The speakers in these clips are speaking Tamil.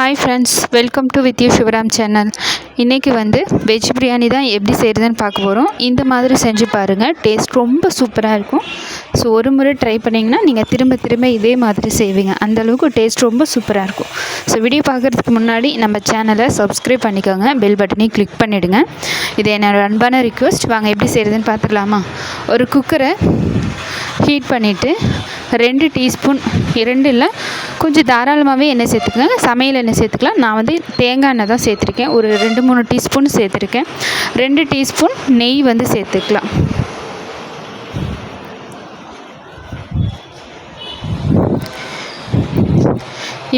Hi friends, welcome to with you Sivaram channel. இன்றைக்கி வெஜ் பிரியாணி தான் எப்படி செய்கிறதுன்னு பார்க்க போகிறோம். இந்த மாதிரி செஞ்சு பாருங்கள், டேஸ்ட் ரொம்ப சூப்பராக இருக்கும். ஸோ ஒரு முறை ட்ரை பண்ணிங்கன்னா நீங்கள் திரும்ப திரும்ப இதே மாதிரி செய்வீங்க. அந்தளவுக்கு டேஸ்ட் ரொம்ப சூப்பராக இருக்கும். ஸோ வீடியோ பார்க்குறதுக்கு முன்னாடி நம்ம சேனலை சப்ஸ்கிரைப் பண்ணிக்கோங்க, பெல் பட்டனையும் கிளிக் பண்ணிவிடுங்க. இது என்னோடய அன்பான ரிக்வெஸ்ட். வாங்க எப்படி செய்கிறதுன்னு பார்த்துடலாமா? ஒரு குக்கரை ஹீட் பண்ணிவிட்டு 2 டீஸ்பூன், 2 இல்லை கொஞ்சம் தாராளமாகவே எண்ணெய் சேர்த்துக்கோங்க. சமையல் எண்ணெய் சேர்த்துக்கலாம். நான் தேங்காய் எண்ணெய் தான் சேர்த்துருக்கேன். ஒரு 2-3 டீஸ்பூன் சேர்த்துருக்கேன். 2 டீஸ்பூன் நெய் சேர்த்துக்கலாம்.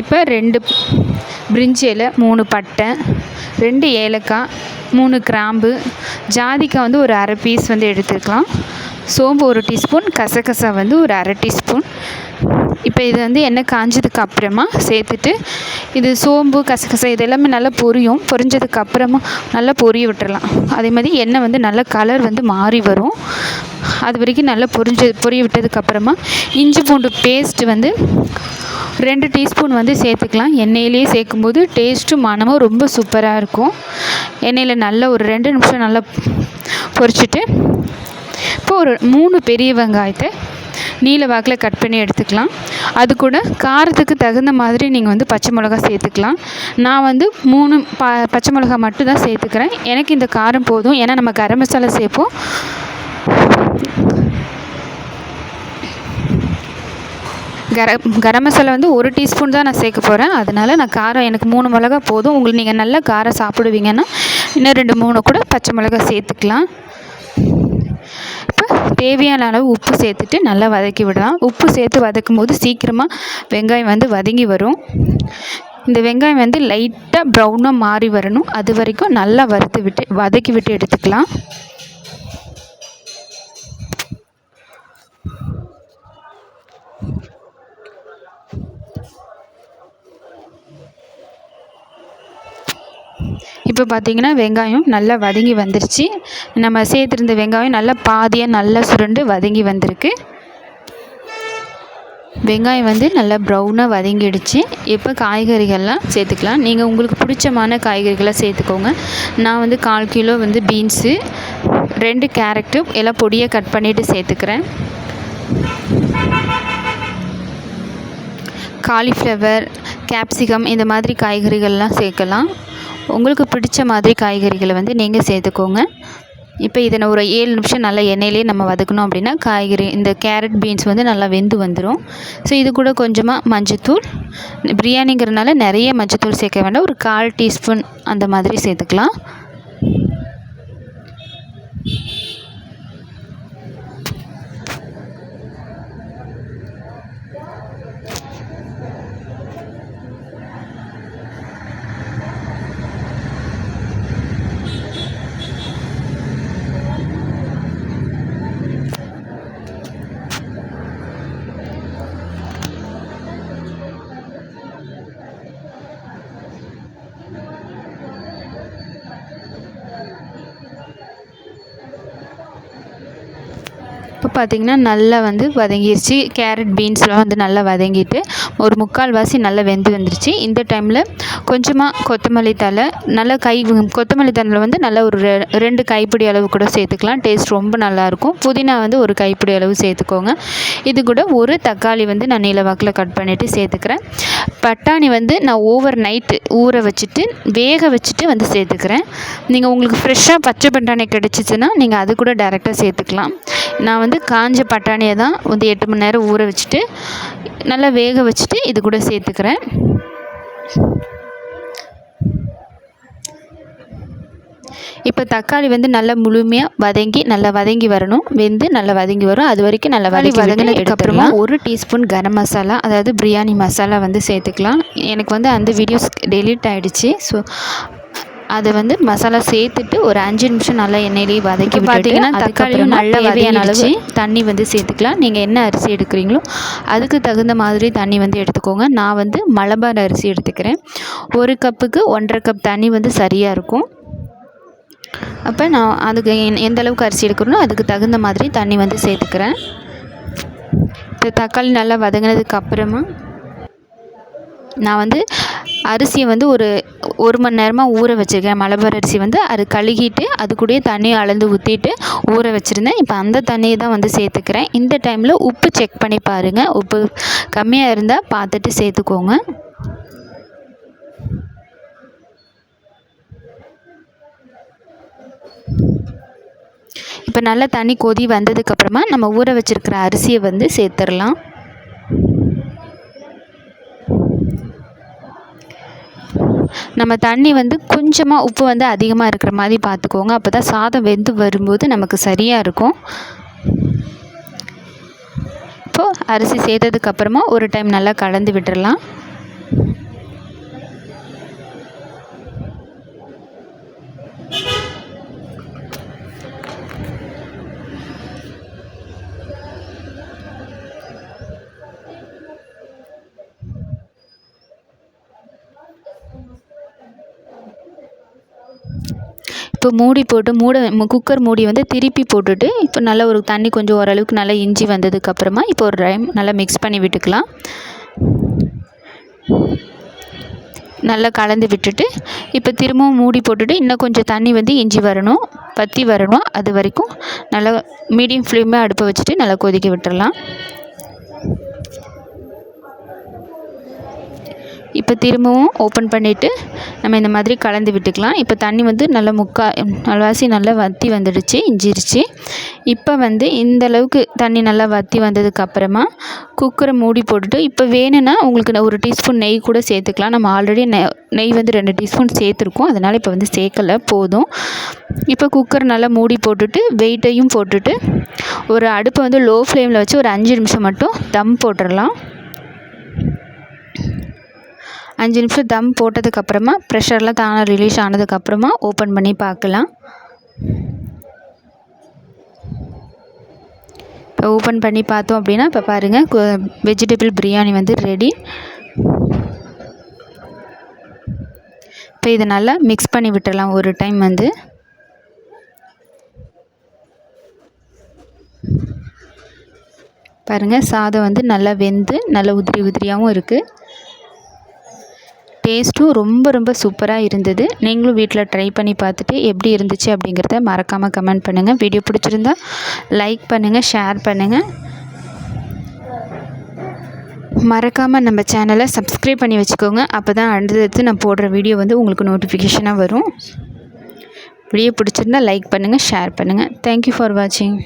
இப்போ 2 பிரிஞ்சி இலை, 3 பட்டை, 2 ஏலக்காய், 3 கிராம்பு, ஜாதிக்காய் ஒரு அரை பீஸ் எடுத்துக்கலாம். சோம்பு 1 டீஸ்பூன், கசகசா ஒரு அரை டீஸ்பூன். இப்போ இது எண்ணெய் காஞ்சதுக்கு அப்புறமா சேர்த்துட்டு இது சோம்பு கசகசா இது எல்லாமே நல்லா பொரிஞ்சதுக்கு அப்புறமா நல்லா பொரிய விட்டுறலாம். அதே மாதிரி எண்ணெய் நல்லா கலர் மாறி வரும். அது வரைக்கும் நல்லா பொரிய விட்டதுக்கப்புறமா இஞ்சி பூண்டு பேஸ்ட் 2 டீஸ்பூன் சேர்த்துக்கலாம். எண்ணெயிலேயே சேர்க்கும்போது டேஸ்ட்டும் மனமும் ரொம்ப சூப்பராக இருக்கும். எண்ணெயில் நல்லா ஒரு 2 நிமிஷம் நல்லா பொரிச்சிட்டு இப்போ ஒரு 3 பெரிய வெங்காயத்தை நீல வாக்கில் கட் பண்ணி எடுத்துக்கலாம். அது கூட காரத்துக்கு தகுந்த மாதிரி நீங்கள் பச்சை மிளகா சேர்த்துக்கலாம். நான் 3 பச்சை மிளகா மட்டும் தான் சேர்த்துக்கிறேன். எனக்கு இந்த காரம் போதும். ஏன்னா நம்ம கரம் மசாலா சேர்ப்போம். கரம் மசாலா 1 டீஸ்பூன் தான் நான் சேர்க்க போகிறேன். அதனால் நான் காரம் எனக்கு 3 மிளகா போதும். உங்களுக்கு நீங்கள் நல்லா காரம் சாப்பிடுவீங்கன்னா இன்னும் 2-3 கூட பச்சை மிளகா சேர்த்துக்கலாம். இப்போ தேவையான அளவு உப்பு சேர்த்துட்டு நல்லா வதக்கி விடலாம். உப்பு சேர்த்து வதக்கும் போது சீக்கிரமாக வெங்காயம் வதங்கி வரும். இந்த வெங்காயம் லைட்டாக ப்ரௌனாக மாறி வரணும். அது வரைக்கும் நல்லா வதக்கி விட்டு எடுத்துக்கலாம். இப்போ பார்த்திங்கன்னா வெங்காயம் நல்லா வதங்கி வந்துருச்சு. நம்ம சேர்த்துருந்த வெங்காயம் நல்லா பாதியாக நல்லா சுருண்டு வதங்கி வந்திருக்கு. வெங்காயம் நல்லா ப்ரௌனாக வதங்கிடுச்சு. இப்போ காய்கறிகள்லாம் சேர்த்துக்கலாம். நீங்கள் உங்களுக்கு பிடிச்சமான காய்கறிகளை சேர்த்துக்கோங்க. நான் 1/4 கிலோ பீன்ஸு, 2 கேரட்டு எல்லாம் பொடியாக கட் பண்ணிவிட்டு சேர்த்துக்கிறேன். காலிஃப்ளவர், கேப்சிகம் இந்த மாதிரி காய்கறிகள்லாம் சேர்க்கலாம். உங்களுக்கு பிடிச்ச மாதிரி காய்கறிகளை நீங்கள் சேர்த்துக்கோங்க. இப்போ இதை ஒரு 7 நிமிஷம் நல்லா எண்ணெயிலே நம்ம வதக்கணும். அப்படின்னா காய்கறி இந்த கேரட் பீன்ஸ் நல்லா வெந்து வந்துடும். ஸோ இது கூட கொஞ்சமாக மஞ்சத்தூள், பிரியாணிங்கிறதுனால நிறைய மஞ்சத்தூள் சேர்க்க வேண்டாம். ஒரு 1/4 டீஸ்பூன் அந்த மாதிரி சேர்த்துக்கலாம். இப்போ பார்த்திங்கன்னா நல்லா வதங்கிடுச்சு. கேரட் பீன்ஸ்லாம் நல்லா வதங்கிட்டு ஒரு 3/4 வாசி நல்லா வெந்து வந்துருச்சு. இந்த டைமில் கொஞ்சமாக கொத்தமல்லி தழை, நல்லா கொத்தமல்லி தழை நல்லா ஒரு 2 கைப்பிடி அளவு கூட சேர்த்துக்கலாம். டேஸ்ட் ரொம்ப நல்லாயிருக்கும். புதினா ஒரு கைப்பிடி அளவு சேர்த்துக்கோங்க. இது கூட ஒரு தக்காளி நான் நீளவாக்கில் கட் பண்ணிவிட்டு சேர்த்துக்கிறேன். பட்டாணி நான் ஓவர் நைட்டு ஊற வச்சுட்டு வேக வச்சுட்டு சேர்த்துக்கிறேன். நீங்கள் உங்களுக்கு ஃப்ரெஷ்ஷாக பச்சை பட்டாணி கிடச்சிச்சின்னா நீங்கள் அது கூட டைரெக்டாக சேர்த்துக்கலாம். நான் காஞ்ச பட்டாணியை தான் 8 மணி நேரம் ஊற வச்சுட்டு நல்லா வேக வச்சுட்டு இது கூட சேர்த்துக்கிறேன். இப்போ தக்காளி நல்லா முழுமையாக நல்லா வதங்கி வரணும். நல்லா வதங்கி வரும். அது வரைக்கும் நல்லா வதங்கினதுக்கப்புறமா 1 டீஸ்பூன் கரம் மசாலா, அதாவது பிரியாணி மசாலா சேர்த்துக்கலாம். எனக்கு அந்த வீடியோஸ் டெலீட் ஆகிடுச்சு. ஸோ அதை மசாலா சேர்த்துட்டு ஒரு 5 நிமிஷம் நல்லா எண்ணெயிலேயே வதக்கி பார்த்திங்கன்னா தக்காளியும் நல்லா தேவையான அளவு தண்ணி சேர்த்துக்கலாம். நீங்கள் என்ன அரிசி எடுக்கிறீங்களோ அதுக்கு தகுந்த மாதிரி தண்ணி எடுத்துக்கோங்க. நான் மலபார் அரிசி எடுத்துக்கிறேன். 1 கப்புக்கு 1.5 கப் தண்ணி சரியாக இருக்கும். அப்போ நான் அதுக்கு எந்த அளவுக்கு அரிசி எடுக்கிறனோ அதுக்கு தகுந்த மாதிரி தண்ணி சேர்த்துக்கிறேன். இந்த தக்காளி நல்லா வதங்கினதுக்கு அப்புறமா நான் அரிசியை வந்து ஒரு மணி நேரமாக ஊற வச்சுருக்கேன். மலபார் அரிசி வந்து அது கழுகிட்டு அது கூடயே தண்ணியை அளந்து ஊற்றிட்டு ஊற வச்சுருந்தேன். இப்போ அந்த தண்ணியை தான் வந்து சேர்த்துக்கிறேன். இந்த டைமில் உப்பு செக் பண்ணி பாருங்கள். உப்பு கம்மியாக இருந்தால் பார்த்துட்டு சேர்த்துக்கோங்க. இப்போ நல்லா தண்ணி கொதி வந்ததுக்கப்புறமா நம்ம ஊற வச்சுருக்கிற அரிசியை வந்து சேர்த்துடலாம். நம்ம தண்ணி வந்து கொஞ்சமாக உப்பு வந்து அதிகமாக இருக்கிற மாதிரி பார்த்துக்கோங்க. அப்போ தான் சாதம் வெந்து வரும்போது நமக்கு சரியாக இருக்கும். இப்போது அரிசி சேர்த்ததுக்கப்புறமா ஒரு டைம் நல்லா கலந்து விட்டுடலாம். இப்போ மூடி போட்டு குக்கர் மூடி வந்து திருப்பி போட்டுட்டு இப்போ நல்லா ஒரு தண்ணி கொஞ்சம் ஓரளவுக்கு நல்லா இஞ்சி வந்ததுக்கப்புறமா இப்போ ஒரு டைம் நல்லா மிக்ஸ் பண்ணி விட்டுக்கலாம். நல்லா கலந்து விட்டுட்டு இப்போ திரும்பவும் மூடி போட்டுட்டு இன்னும் கொஞ்சம் தண்ணி வந்து இஞ்சி வற்றி வரணும். அது வரைக்கும் நல்லா மீடியம் ஃப்ளேமில் அடுப்பை வச்சுட்டு நல்லா கொதிக்க விட்டுடலாம். இப்போ திரும்பவும் ஓப்பன் பண்ணிவிட்டு நம்ம இந்த மாதிரி கலந்து விட்டுக்கலாம். இப்போ தண்ணி வந்து நல்லாவாசி நல்லா வற்றி வந்துடுச்சு, இஞ்சிருச்சு. இப்போ வந்து இந்தளவுக்கு தண்ணி நல்லா வற்றி வந்ததுக்கப்புறமா குக்கரை மூடி போட்டுட்டு இப்போ வேணும்னா உங்களுக்கு ஒரு டீஸ்பூன் நெய் கூட சேர்த்துக்கலாம். நம்ம ஆல்ரெடி நெய் வந்து 2 டீஸ்பூன் சேர்த்துருக்கோம். அதனால் இப்போ வந்து சேர்க்கலை, போதும். இப்போ குக்கர் நல்லா மூடி போட்டுட்டு வெயிட்டையும் போட்டுட்டு ஒரு அடுப்பை வந்து லோ ஃப்ளேமில் வச்சு ஒரு 5 நிமிஷம் மட்டும் தம் போட்டுடலாம். 5 நிமிஷம் தம் போட்டதுக்கப்புறமா ப்ரெஷர்லாம் தானாக ரிலீஸ் ஆனதுக்கப்புறமா ஓப்பன் பண்ணி பார்க்கலாம். இப்போ ஓப்பன் பண்ணி பார்த்தோம் அப்படின்னா இப்போ பாருங்கள் வெஜிடபிள் பிரியாணி வந்து ரெடி. இப்போ இதை நல்லா மிக்ஸ் பண்ணி விட்டுடலாம் ஒரு டைம் வந்து. பாருங்கள் சாதம் வந்து நல்லா வெந்து நல்லா உதிரியாகவும் இருக்குது. டேஸ்ட்டும் ரொம்ப சூப்பராக இருந்தது. நீங்களும் வீட்டில் ட்ரை பண்ணி பார்த்துட்டு எப்படி இருந்துச்சு அப்படிங்கிறத மறக்காமல் கமெண்ட் பண்ணுங்கள். வீடியோ பிடிச்சிருந்தா லைக் பண்ணுங்கள், ஷேர் பண்ணுங்கள். மறக்காமல் நம்ம சேனலை சப்ஸ்கிரைப் பண்ணி வச்சுக்கோங்க. அப்போ தான் அடுத்தடுத்து நான் போடுற வீடியோ வந்து உங்களுக்கு நோட்டிஃபிகேஷனாக வரும். வீடியோ பிடிச்சிருந்தா லைக் பண்ணுங்கள், ஷேர் பண்ணுங்கள். தேங்க்யூ ஃபார் வாட்சிங்.